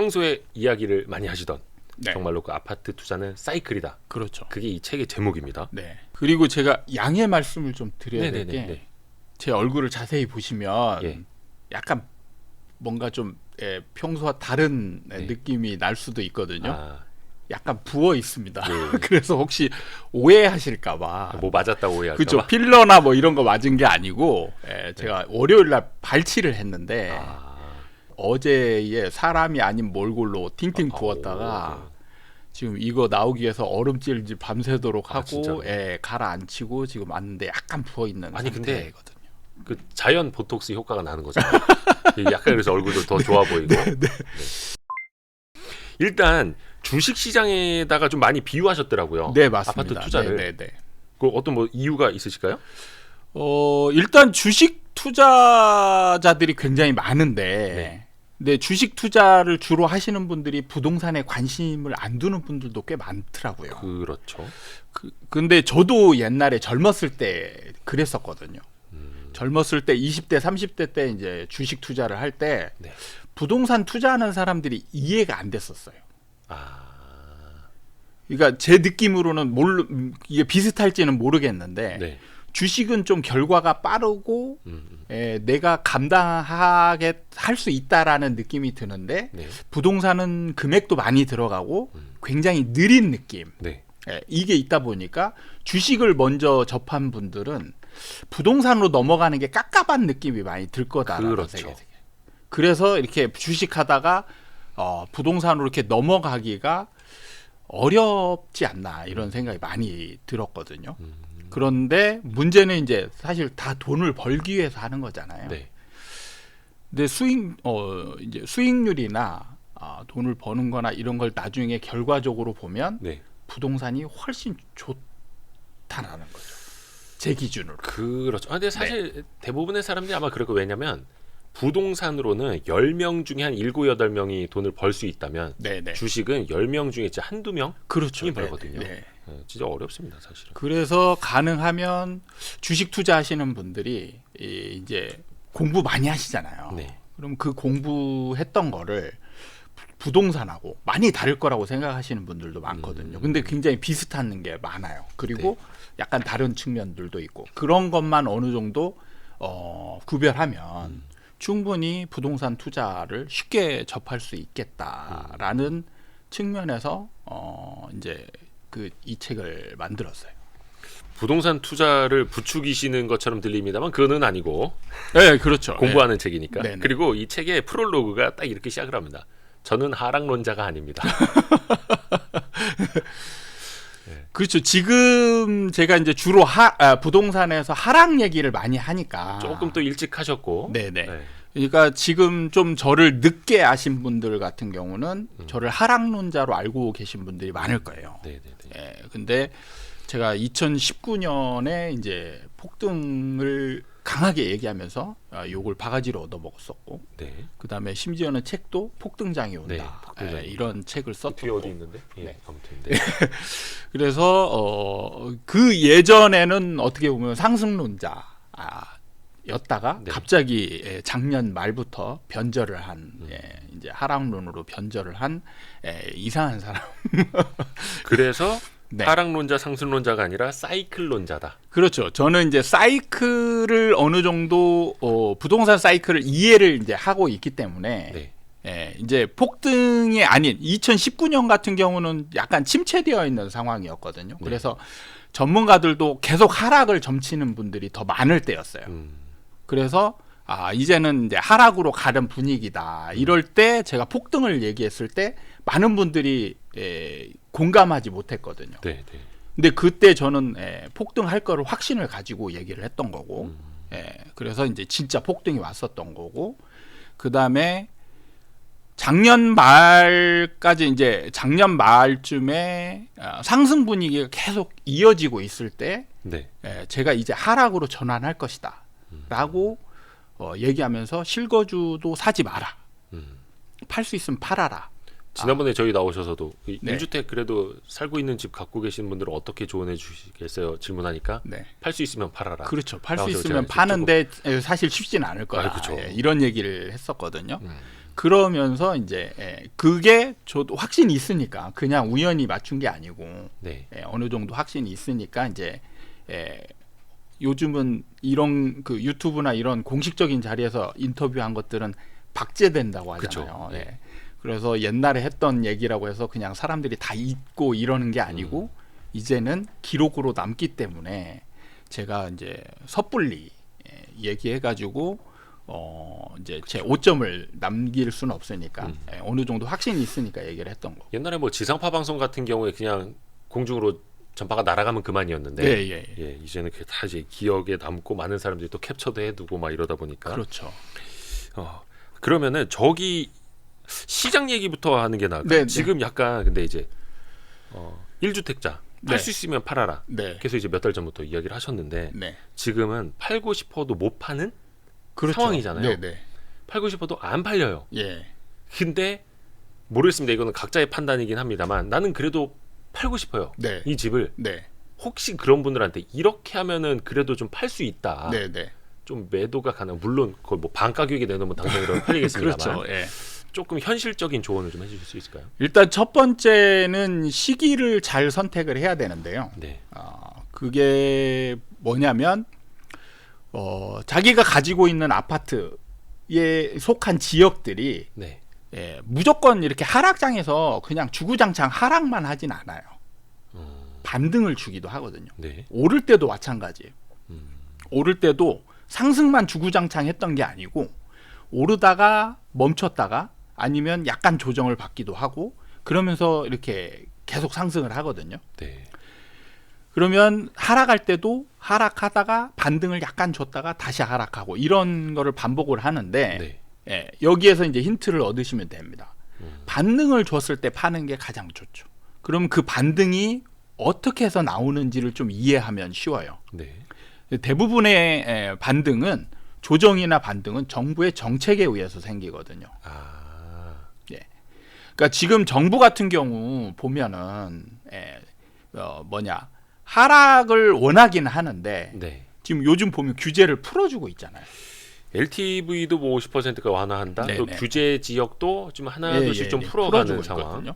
평소에 이야기를 많이 하시던 네. 정말로 그 아파트 투자는 사이클이다. 그렇죠. 그게 이 책의 제목입니다. 네. 그리고 제가 양해 말씀을 좀 드려야 될 네네네. 게 제 얼굴을 자세히 보시면 예. 약간 뭔가 좀 평소와 다른 네. 느낌이 날 수도 있거든요. 아, 약간 부어 있습니다. 예. 그래서 혹시 오해하실까봐. 뭐 맞았다고 오해할까 그렇죠. 봐. 필러나 뭐 이런 거 맞은 게 아니고 제가 월요일 날 발치를 했는데 아, 어제에 사람이 아닌 몰골로 팅팅 부었다가 지금 이거 나오기 위해서 얼음질 밤새도록 하고 진짜로? 가라앉히고 지금 왔는데 약간 부어 있는 아니, 근데 상태거든요. 그 자연 보톡스 효과가 나는 거잖아요. 약간 그래서 얼굴도 더 좋아 보이고. 네. 일단 주식 시장에다가 좀 많이 비유하셨더라고요. 네, 맞습니다. 아파트 투자를. 네. 그 어떤 뭐 이유가 있으실까요? 일단 주식 투자자들이 굉장히 많은데 네. 근데 주식 투자를 주로 하시는 분들이 부동산에 관심을 안 두는 분들도 꽤 많더라고요. 그렇죠. 근데 저도 옛날에 젊었을 때 그랬었거든요. 젊었을 때 20대, 30대 때 이제 주식 투자를 할 때 네. 부동산 투자하는 사람들이 이해가 안 됐었어요. 아, 그러니까 제 느낌으로는 이게 비슷할지는 모르겠는데 네. 주식은 좀 결과가 빠르고 내가 감당하게 할 수 있다라는 느낌이 드는데 네. 부동산은 금액도 많이 들어가고 굉장히 느린 느낌. 네. 이게 있다 보니까 주식을 먼저 접한 분들은 부동산으로 넘어가는 게 깝깝한 느낌이 많이 들 거다라는 그렇죠. 생각이. 그래서 이렇게 주식하다가 부동산으로 이렇게 넘어가기가 어렵지 않나 이런 생각이 많이 들었거든요. 그런데 문제는 이제 사실 다 돈을 벌기 위해서 하는 거잖아요. 네. 근데 이제 수익률이나 돈을 버는거나 이런 걸 나중에 결과적으로 보면 네. 부동산이 훨씬 좋다라는 거죠. 제 기준으로. 그렇죠. 근데 사실 대부분의 사람들이 아마 그럴 거 왜냐면 부동산으로는 10명 중에 한 7, 8명이 돈을 벌 수 있다면 네네. 주식은 10명 중에 진짜 한두 명이 그렇죠. 벌거든요. 네. 진짜 어렵습니다, 사실은. 그래서 가능하면 주식 투자하시는 분들이 이제 공부 많이 하시잖아요. 네. 그럼 그 공부했던 거를 부동산하고 많이 다를 거라고 생각하시는 분들도 많거든요. 근데 굉장히 비슷한 게 많아요. 그리고 약간 다른 측면들도 있고 그런 것만 어느 정도 구별하면 충분히 부동산 투자를 쉽게 접할 수 있겠다라는 측면에서 이제 이 책을 만들었어요. 부동산 투자를 부추기시는 것처럼 들립니다만 그거는 아니고 네, 그렇죠. 공부하는 책이니까. 네네. 그리고 이 책의 프롤로그가 딱 이렇게 시작을 합니다. 저는 하락론자가 아닙니다. 그렇죠. 지금 제가 이제 주로 부동산에서 하락 얘기를 많이 하니까 조금 또 일찍 하셨고. 네네. 네. 그러니까 지금 좀 저를 늦게 아신 분들 같은 경우는 저를 하락론자로 알고 계신 분들이 많을 거예요. 네네네. 예, 근데 제가 2019년에 이제 폭등을 강하게 얘기하면서 욕을 바가지로 얻어먹었었고, 네. 그 다음에 심지어는 책도 폭등장이 온다. 네, 폭등장이 이런 책을 썼고. 뒤에 어디 있는데? 예, 네. 아무튼. 네. 그래서 그 예전에는 어떻게 보면 상승론자. 였다가 네. 갑자기 작년 말부터 변절을 한 이제 하락론으로 변절을 한 이상한 사람. 그래서 네. 하락론자, 상승론자가 아니라 사이클론자다. 그렇죠. 저는 이제 사이클을 어느 정도 부동산 사이클을 이해를 이제 하고 있기 때문에 네. 이제 폭등이 아닌 2019년 같은 경우는 약간 침체되어 있는 상황이었거든요. 네. 그래서 전문가들도 계속 하락을 점치는 분들이 더 많을 때였어요. 그래서 이제는 이제 하락으로 가는 분위기다. 이럴 때 제가 폭등을 얘기했을 때 많은 분들이 공감하지 못했거든요. 네, 네. 근데 그때 저는 폭등할 거를 확신을 가지고 얘기를 했던 거고, 그래서 이제 진짜 폭등이 왔었던 거고, 그 다음에 작년 말까지 이제 작년 말쯤에 상승 분위기가 계속 이어지고 있을 때, 네. 제가 이제 하락으로 전환할 것이다. 라고 얘기하면서 실거주도 사지 마라. 팔 수 있으면 팔아라. 지난번에 저희 나오셔서도 네. 1주택 그래도 살고 있는 집 갖고 계신 분들은 어떻게 조언해 주시겠어요? 질문하니까 네. 팔 수 있으면 팔아라. 그렇죠. 팔 수 나와서 있으면 제가 파는데 사실 쉽지는 않을 거다. 그렇죠. 이런 얘기를 했었거든요. 그러면서 이제 그게 저도 확신이 있으니까 그냥 우연히 맞춘 게 아니고 네. 어느 정도 확신이 있으니까 이제 요즘은 이런 그 유튜브나 이런 공식적인 자리에서 인터뷰한 것들은 박제된다고 하잖아요. 그쵸. 네. 그래서 옛날에 했던 얘기라고 해서 그냥 사람들이 다 잊고 이러는 게 아니고 이제는 기록으로 남기 때문에 제가 이제 섣불리 얘기해가지고 이제 제 오점을 남길 수는 없으니까 어느 정도 확신이 있으니까 얘기를 했던 거. 옛날에 뭐 지상파 방송 같은 경우에 그냥 공중으로 전파가 날아가면 그만이었는데 예. 이제는 그게 다 이제 기억에 남고 많은 사람들이 또 캡처도 해두고 막 이러다 보니까 그렇죠. 그러면은 저기 시장 얘기부터 하는 게 나을까요? 네, 지금 약간 근데 이제 1주택자 팔 네. 수 있으면 팔아라. 네. 계속 이제 몇 달 전부터 이야기를 하셨는데 네. 지금은 팔고 싶어도 못 파는 그렇죠. 상황이잖아요. 네. 팔고 싶어도 안 팔려요. 예. 근데 모르겠습니다. 이거는 각자의 판단이긴 합니다만 나는 그래도 팔고 싶어요. 네. 이 집을 네. 혹시 그런 분들한테 이렇게 하면은 그래도 좀 팔 수 있다. 네. 좀 매도가 가능. 물론 그걸 뭐 반 가격에 내놓으면 당장 이러면 팔리겠습니다만 그렇죠. 예. 조금 현실적인 조언을 좀 해주실 수 있을까요? 일단 첫 번째는 시기를 잘 선택을 해야 되는데요. 네. 그게 뭐냐면 자기가 가지고 있는 아파트에 속한 지역들이 네. 무조건 이렇게 하락장에서 그냥 주구장창 하락만 하진 않아요. 반등을 주기도 하거든요. 네. 오를 때도 마찬가지예요. 오를 때도 상승만 주구장창 했던 게 아니고 오르다가 멈췄다가 아니면 약간 조정을 받기도 하고 그러면서 이렇게 계속 상승을 하거든요. 네. 그러면 하락할 때도 하락하다가 반등을 약간 줬다가 다시 하락하고 이런 거를 반복을 하는데 네. 여기에서 이제 힌트를 얻으시면 됩니다. 반등을 줬을 때 파는 게 가장 좋죠. 그럼 그 반등이 어떻게 해서 나오는지를 좀 이해하면 쉬워요. 네. 대부분의 반등은 조정이나 반등은 정부의 정책에 의해서 생기거든요. 그러니까 지금 정부 같은 경우 보면은 하락을 원하긴 하는데 네. 지금 요즘 보면 규제를 풀어주고 있잖아요. LTV도 뭐 50%가 완화한다. 또 네네. 규제 지역도 좀 하나둘씩 좀 풀어가는 풀어주고 상황. 있거든요.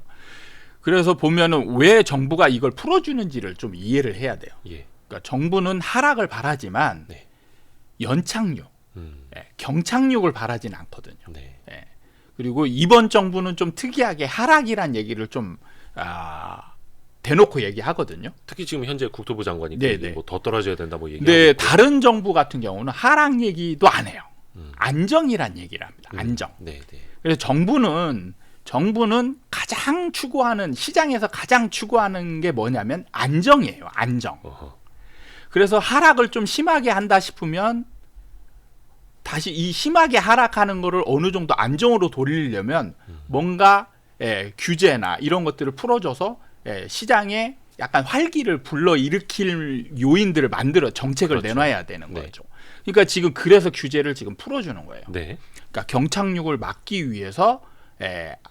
그래서 보면은 왜 정부가 이걸 풀어주는지를 좀 이해를 해야 돼요. 예. 그러니까 정부는 하락을 바라지만 네. 연착륙, 경착륙을 바라진 않거든요. 네. 그리고 이번 정부는 좀 특이하게 하락이란 얘기를 좀 대놓고 얘기하거든요. 특히 지금 현재 국토부 장관이 네네. 뭐 더 떨어져야 된다 뭐 얘기하고 근데 있고. 다른 정부 같은 경우는 하락 얘기도 안 해요. 안정이란 얘기를 합니다. 안정. 네, 네. 그래서 정부는 가장 추구하는 시장에서 가장 추구하는 게 뭐냐면 안정이에요. 안정. 어허. 그래서 하락을 좀 심하게 한다 싶으면 다시 이 심하게 하락하는 거를 어느 정도 안정으로 돌리려면 뭔가 규제나 이런 것들을 풀어줘서 시장에 약간 활기를 불러일으킬 요인들을 만들어 정책을 그렇죠. 내놔야 되는 네. 거죠. 그러니까 지금 그래서 규제를 지금 풀어주는 거예요. 네. 그러니까 경착륙을 막기 위해서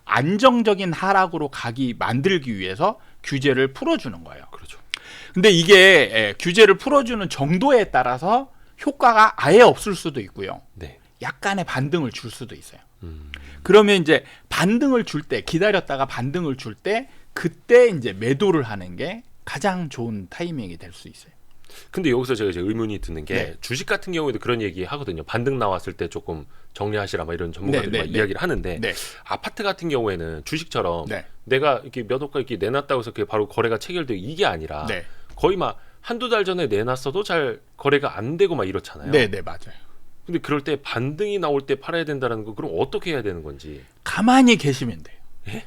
안정적인 하락으로 만들기 위해서 규제를 풀어주는 거예요. 그렇죠. 근데 이게 규제를 풀어주는 정도에 따라서 효과가 아예 없을 수도 있고요. 네. 약간의 반등을 줄 수도 있어요. 그러면 이제 반등을 줄 때 기다렸다가 반등을 줄 때 그때 이제 매도를 하는 게 가장 좋은 타이밍이 될 수 있어요. 근데 여기서 제가 이제 의문이 드는 게 네. 주식 같은 경우에도 그런 얘기 하거든요. 반등 나왔을 때 조금 정리하시라 막 이런 전문가들이 네, 막 네, 이야기를 하는데 네. 아파트 같은 경우에는 주식처럼 네. 내가 이렇게 몇 호가 이렇게 내놨다고 해서 그게 바로 거래가 체결되고 이게 아니라 네. 거의 막 한두 달 전에 내놨어도 잘 거래가 안 되고 막 이렇잖아요. 네, 맞아요. 근데 그럴 때 반등이 나올 때 팔아야 된다는 거 그럼 어떻게 해야 되는 건지. 가만히 계시면 돼요. 네.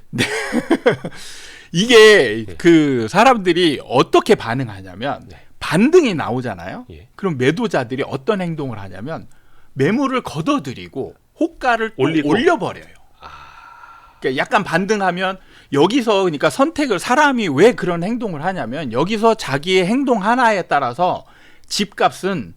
이게 네. 그 사람들이 어떻게 반응하냐면 네. 반등이 나오잖아요. 예. 그럼 매도자들이 어떤 행동을 하냐면 매물을 걷어들이고 호가를 또 올리고. 올려버려요. 그러니까 약간 반등하면 여기서 그러니까 선택을 사람이 왜 그런 행동을 하냐면 여기서 자기의 행동 하나에 따라서 집값은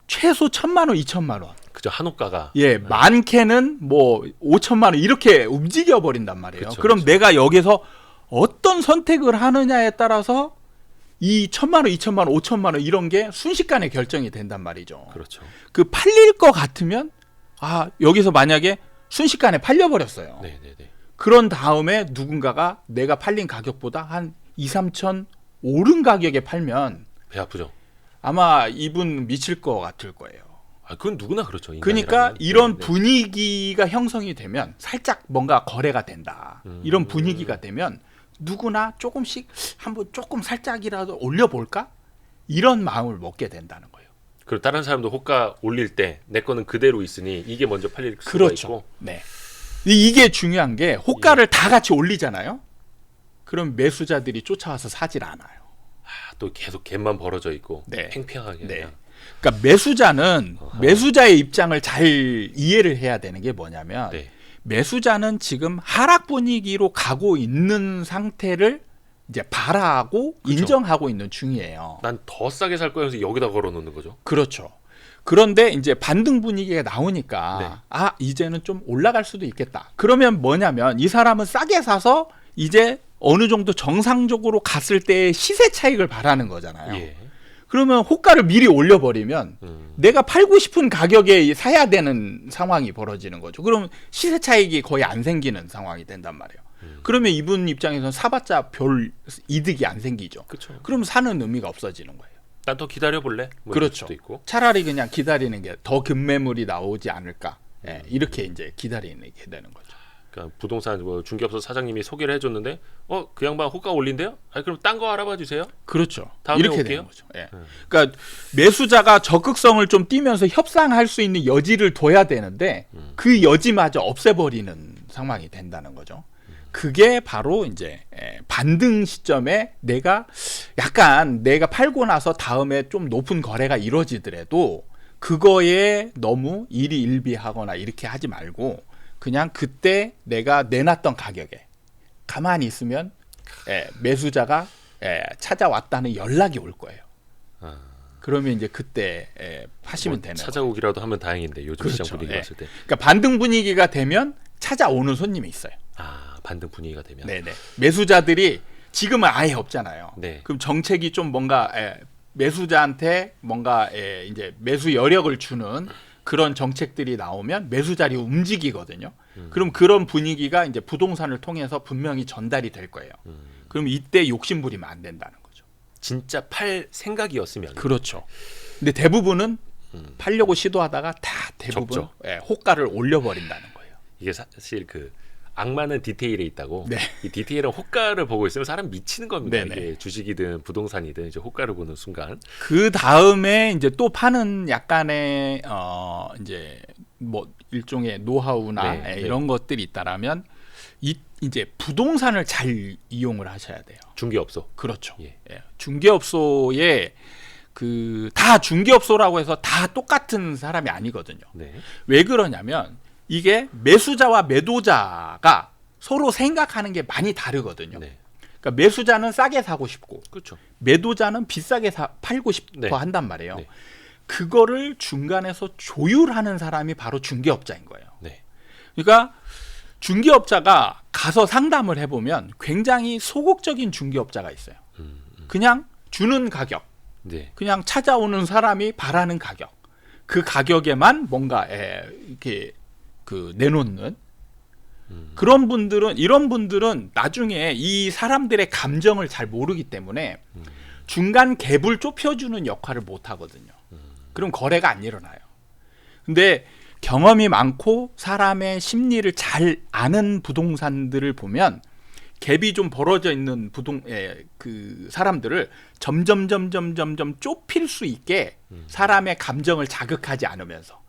최소 1,000만 원, 2,000만 원. 그죠 한호가가. 많게는 뭐 5,000만 원 이렇게 움직여 버린단 말이에요. 그쵸, 그럼 그쵸. 내가 여기서 어떤 선택을 하느냐에 따라서 이 1,000만 원, 2,000만 원, 5,000만 원 이런 게 순식간에 결정이 된단 말이죠. 그렇죠. 그 팔릴 것 같으면 여기서 만약에 순식간에 팔려버렸어요. 네네네. 그런 다음에 누군가가 내가 팔린 가격보다 한 2, 3천 오른 가격에 팔면 배 아프죠. 아마 이분 미칠 것 같을 거예요. 아, 그건 누구나 그렇죠. 그러니까 인간이라면. 이런 네, 네. 분위기가 형성이 되면 살짝 뭔가 거래가 된다. 이런 분위기가 되면 누구나 조금씩 한번 조금 살짝이라도 올려볼까? 이런 마음을 먹게 된다는 거예요. 그리고 다른 사람도 호가 올릴 때 내 거는 그대로 있으니 이게 먼저 팔릴 수가 그렇죠. 있고. 네. 이게 중요한 게 호가를 다 같이 올리잖아요. 그럼 매수자들이 쫓아와서 사질 않아요. 아, 또 계속 갭만 벌어져 있고 네. 팽팽하게. 네. 그냥. 그러니까 매수자는 어허. 매수자의 입장을 잘 이해를 해야 되는 게 뭐냐면 네. 매수자는 지금 하락 분위기로 가고 있는 상태를 이제 바라고 그렇죠. 인정하고 있는 중이에요. 난 더 싸게 살 거여서 여기다 걸어 놓는 거죠. 그렇죠. 그런데 이제 반등 분위기가 나오니까 네. 아 이제는 좀 올라갈 수도 있겠다. 그러면 뭐냐면 이 사람은 싸게 사서 이제 어느 정도 정상적으로 갔을 때의 시세 차익을 바라는 거잖아요. 예. 그러면 호가를 미리 올려버리면 내가 팔고 싶은 가격에 사야 되는 상황이 벌어지는 거죠. 그럼 시세 차익이 거의 안 생기는 상황이 된단 말이에요. 그러면 이분 입장에서는 사봤자 별 이득이 안 생기죠. 그렇죠. 그럼 사는 의미가 없어지는 거예요. 난 더 기다려 볼래. 뭐 이럴 그렇죠. 수도 있고. 차라리 그냥 기다리는 게 더 급매물이 나오지 않을까. 예, 이렇게 이제 기다리게 되는 거죠. 그러니까 부동산 뭐 중개업소 사장님이 소개를 해줬는데 그 양반 호가 올린대요? 아 그럼 딴 거 알아봐 주세요. 그렇죠. 다음에 이렇게 올게요. 되는 거죠. 예. 그러니까 매수자가 적극성을 좀 띠면서 협상할 수 있는 여지를 둬야 되는데 그 여지마저 없애버리는 상황이 된다는 거죠. 그게 바로 이제 반등 시점에 내가 팔고 나서 다음에 좀 높은 거래가 이루어지더라도 그거에 너무 일희일비하거나 이렇게 하지 말고 그냥 그때 내가 내놨던 가격에 가만히 있으면 매수자가 찾아왔다는 연락이 올 거예요. 그러면 이제 그때 하시면 되는 거예요. 찾아오기라도 하면 다행인데 요즘 그렇죠. 시장 분위기 봤을 때. 그러니까 반등 분위기가 되면 찾아오는 손님이 있어요. 아 반등 분위기가 되면. 네네. 매수자들이 지금은 아예 없잖아요. 네. 그럼 정책이 좀 뭔가 매수자한테 뭔가 이제 매수 여력을 주는 그런 정책들이 나오면 매수자리 움직이거든요. 그럼 그런 분위기가 이제 부동산을 통해서 분명히 전달이 될 거예요. 그럼 이때 욕심 부리면 안 된다는 거죠. 진짜 팔 생각이었으면. 그렇죠. 근데 대부분은 팔려고 시도하다가 다 대부분 접죠. 호가를 올려버린다는 거예요. 이게 사실 그 악마는 디테일에 있다고. 네. 이 디테일은 호가를 보고 있으면 사람 미치는 겁니다. 네네. 이게 주식이든 부동산이든 이제 호가를 보는 순간. 그 다음에 이제 또 파는 약간의 이제 뭐 일종의 노하우나 네, 네. 이런 것들이 있다라면 이제 부동산을 잘 이용을 하셔야 돼요. 중개업소. 그렇죠. 예. 중개업소에 다 중개업소라고 해서 다 똑같은 사람이 아니거든요. 네. 왜 그러냐면 이게 매수자와 매도자가 서로 생각하는 게 많이 다르거든요. 네. 그러니까 매수자는 싸게 사고 싶고 그렇죠. 매도자는 비싸게 팔고 싶어 네. 한단 말이에요. 네. 그거를 중간에서 조율하는 사람이 바로 중개업자인 거예요. 네. 그러니까 중개업자가 가서 상담을 해보면 굉장히 소극적인 중개업자가 있어요. 그냥 주는 가격, 네. 그냥 찾아오는 사람이 바라는 가격, 그 가격에만 뭔가 이렇게 내놓는 그런 분들은, 이런 분들은 나중에 이 사람들의 감정을 잘 모르기 때문에 중간 갭을 좁혀주는 역할을 못 하거든요. 그럼 거래가 안 일어나요. 근데 경험이 많고 사람의 심리를 잘 아는 부동산들을 보면 갭이 좀 벌어져 있는 그 사람들을 점점 좁힐 수 있게 사람의 감정을 자극하지 않으면서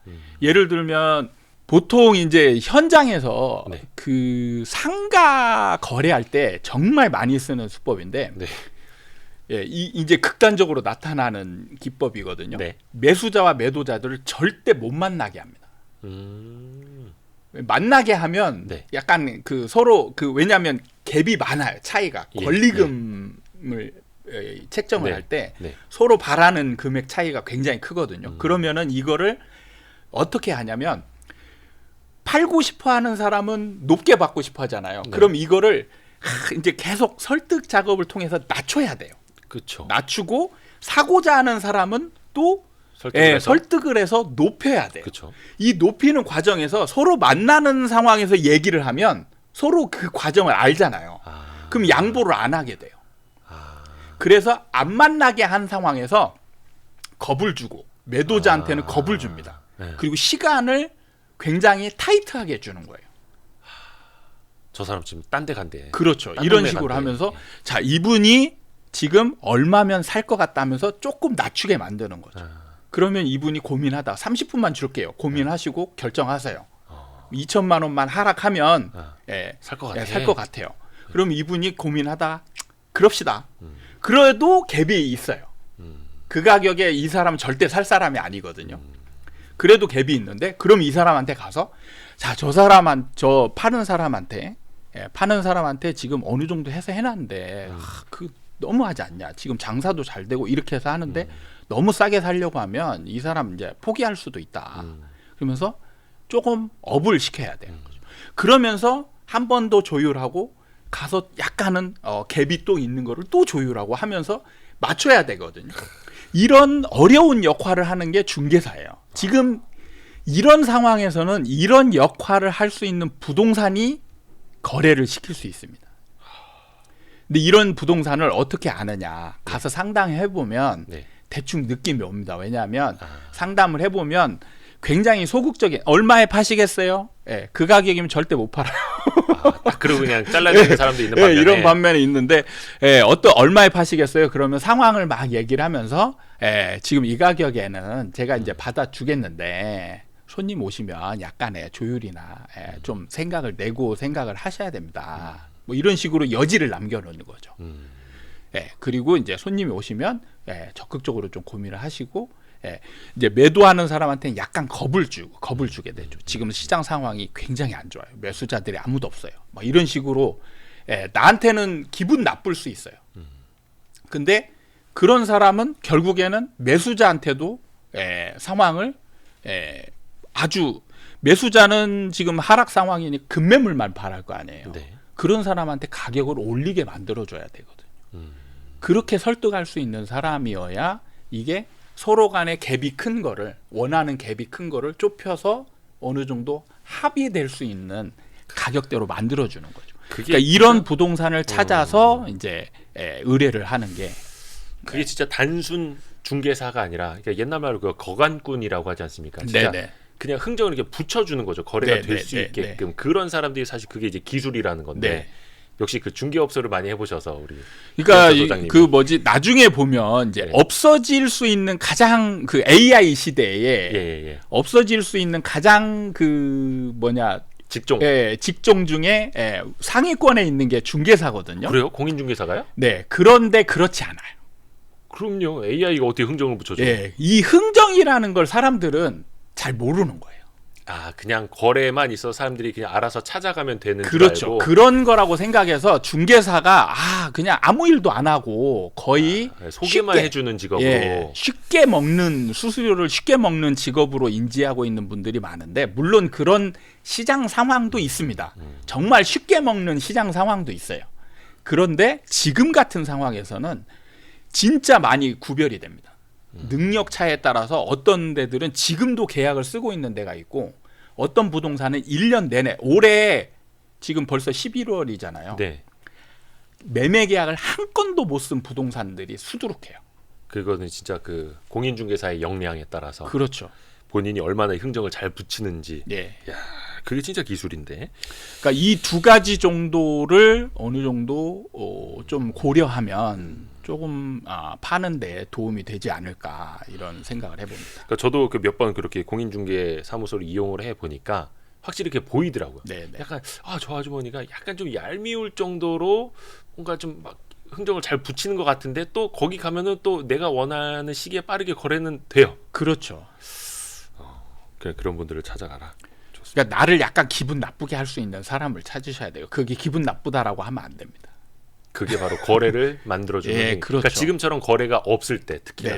예를 들면 보통 이제 현장에서 네. 그 상가 거래할 때 정말 많이 쓰는 수법인데 네. 이제 극단적으로 나타나는 기법이거든요. 네. 매수자와 매도자들을 절대 못 만나게 합니다. 만나게 하면 네. 약간 서로 왜냐하면 갭이 많아요. 차이가 예, 권리금을 책정을 네. 할 때 네. 서로 바라는 금액 차이가 굉장히 크거든요. 그러면은 이거를 어떻게 하냐면 팔고 싶어하는 사람은 높게 받고 싶어 하잖아요. 네. 그럼 이거를 이제 계속 설득 작업을 통해서 낮춰야 돼요. 그렇죠. 낮추고 사고자 하는 사람은 또 설득을 해서 높여야 돼요. 그렇죠. 이 높이는 과정에서 서로 만나는 상황에서 얘기를 하면 서로 그 과정을 알잖아요. 그럼 양보를 안 하게 돼요. 그래서 안 만나게 한 상황에서 겁을 주고 매도자한테는 겁을 줍니다. 네. 그리고 시간을 굉장히 타이트하게 주는 거예요. 저 사람 지금 딴 데 간대. 그렇죠. 딴 이런 동네 식으로 간대. 하면서 자, 이분이 지금 얼마면 살 것 같다면서 조금 낮추게 만드는 거죠. 그러면 이분이 고민하다 30분만 줄게요. 고민하시고 결정하세요. 2천만 원만 하락하면 살 것 같아. 살 것 같아요. 그럼 이분이 고민하다 그럽시다. 그래도 갭이 있어요. 그 가격에 이 사람은 절대 살 사람이 아니거든요. 그래도 갭이 있는데 그럼 이 사람한테 가서 자, 저 파는 사람한테 지금 어느 정도 해서 해놨는데 그 너무하지 않냐. 지금 장사도 잘 되고 이렇게 해서 하는데 너무 싸게 살려고 하면 이 사람 이제 포기할 수도 있다. 그러면서 조금 업을 시켜야 되는 거죠. 그러면서 한 번 더 조율하고 가서 약간은 갭이 또 있는 거를 또 조율하고 하면서 맞춰야 되거든요. 이런 어려운 역할을 하는 게 중개사예요. 지금 이런 상황에서는 이런 역할을 할 수 있는 부동산이 거래를 시킬 수 있습니다. 근데 이런 부동산을 어떻게 아느냐? 가서 상담해 보면 대충 느낌이 옵니다. 왜냐하면 상담을 해보면 굉장히 소극적인 얼마에 파시겠어요? 그 가격이면 절대 못 팔아요. 딱 그러고 그냥 잘라내는 사람도 있는 반면에 이런 반면에 있는데 얼마에 파시겠어요? 그러면 상황을 막 얘기를 하면서 지금 이 가격에는 제가 이제 받아주겠는데 손님 오시면 약간의 조율이나 좀 생각을 내고 생각을 하셔야 됩니다. 뭐 이런 식으로 여지를 남겨놓는 거죠. 그리고 이제 손님이 오시면 적극적으로 좀 고민을 하시고 이제 매도하는 사람한테는 약간 겁을 주게 되죠. 지금 시장 상황이 굉장히 안 좋아요. 매수자들이 아무도 없어요. 뭐 이런 식으로 나한테는 기분 나쁠 수 있어요. 근데 그런 사람은 결국에는 매수자한테도 상황을 아주 매수자는 지금 하락 상황이니 급매물만 바랄 거 아니에요. 네. 그런 사람한테 가격을 올리게 만들어줘야 되거든요. 그렇게 설득할 수 있는 사람이어야 이게 서로 간의 갭이 큰 거를 원하는 갭이 큰 거를 좁혀서 어느 정도 합의될 수 있는 가격대로 만들어주는 거죠. 그러니까 이런 부동산을 찾아서 이제 의뢰를 하는 게 그게 진짜 단순 중개사가 아니라 그러니까 옛날 말로 그 거간꾼이라고 하지 않습니까? 진짜 그냥 흥정을 이렇게 붙여주는 거죠. 거래가 될 수 있게끔. 그런 사람들이 사실 그게 이제 기술이라는 건데 역시 그 중개업소를 많이 해보셔서 우리 그러니까 나중에 보면 이제 없어질 수 있는 가장 그 AI 시대에 없어질 수 있는 가장 직종 중에 상위권에 있는 게 중개사거든요. 그래요? 공인중개사가요? 네. 그런데 그렇지 않아요. 그럼요. AI가 어떻게 흥정을 붙여줘? 이 흥정이라는 걸 사람들은 잘 모르는 거예요. 그냥 거래만 있어 사람들이 그냥 알아서 찾아가면 되는 그렇죠. 줄 알고. 그런 거라고 생각해서 중개사가 그냥 아무 일도 안 하고 거의 소개만 해주는 직업으로 쉽게 먹는 수수료를 쉽게 먹는 직업으로 인지하고 있는 분들이 많은데 물론 그런 시장 상황도 있습니다. 정말 쉽게 먹는 시장 상황도 있어요. 그런데 지금 같은 상황에서는 진짜 많이 구별이 됩니다. 능력 차에 따라서 어떤 데들은 지금도 계약을 쓰고 있는 데가 있고 어떤 부동산은 1년 내내 올해 지금 벌써 11월이잖아요. 매매 계약을 한 건도 못 쓴 부동산들이 수두룩해요. 그거는 진짜 그 공인중개사의 역량에 따라서 그렇죠. 본인이 얼마나 흥정을 잘 붙이는지. 야, 그게 진짜 기술인데. 그러니까 이 두 가지 정도를 어느 정도 좀 고려하면 조금 파는 데 도움이 되지 않을까 이런 생각을 해봅니다. 그러니까 저도 그 몇 번 그렇게 공인중개 사무소를 이용을 해 보니까 확실히 이렇게 보이더라고요. 약간 저 아주머니가 약간 좀 얄미울 정도로 뭔가 좀 막 흥정을 잘 붙이는 것 같은데 또 거기 가면은 또 내가 원하는 시기에 빠르게 거래는 돼요. 그렇죠. 그런 분들을 찾아가라. 좋습니다. 그러니까 나를 약간 기분 나쁘게 할 수 있는 사람을 찾으셔야 돼요. 그게 기분 나쁘다라고 하면 안 됩니다. 그게 바로 거래를 만들어주는. 그렇죠. 그러니까 지금처럼 거래가 없을 때 특히.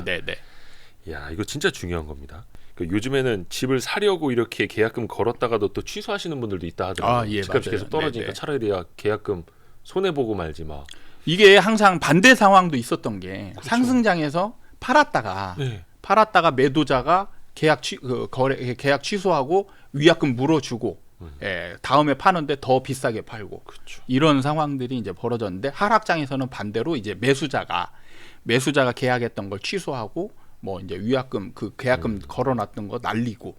야, 이거 진짜 중요한 겁니다. 그러니까 요즘에는 집을 사려고 이렇게 계약금 걸었다가도 또 취소하시는 분들도 있다 하더라고요. 집값이 계속 떨어지니까 차라리 내가 계약금 손해 보고 말지 막. 이게 항상 반대 상황도 있었던 게 상승장에서 팔았다가 팔았다가 매도자가 계약 취소하고 위약금 물어주고 다음에 파는데 더 비싸게 팔고 그렇죠. 이런 상황들이 이제 벌어졌는데 하락장에서는 반대로 이제 매수자가 계약했던 걸 취소하고 뭐 이제 위약금 그 계약금 걸어놨던 거 날리고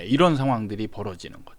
이런 상황들이 벌어지는 거죠.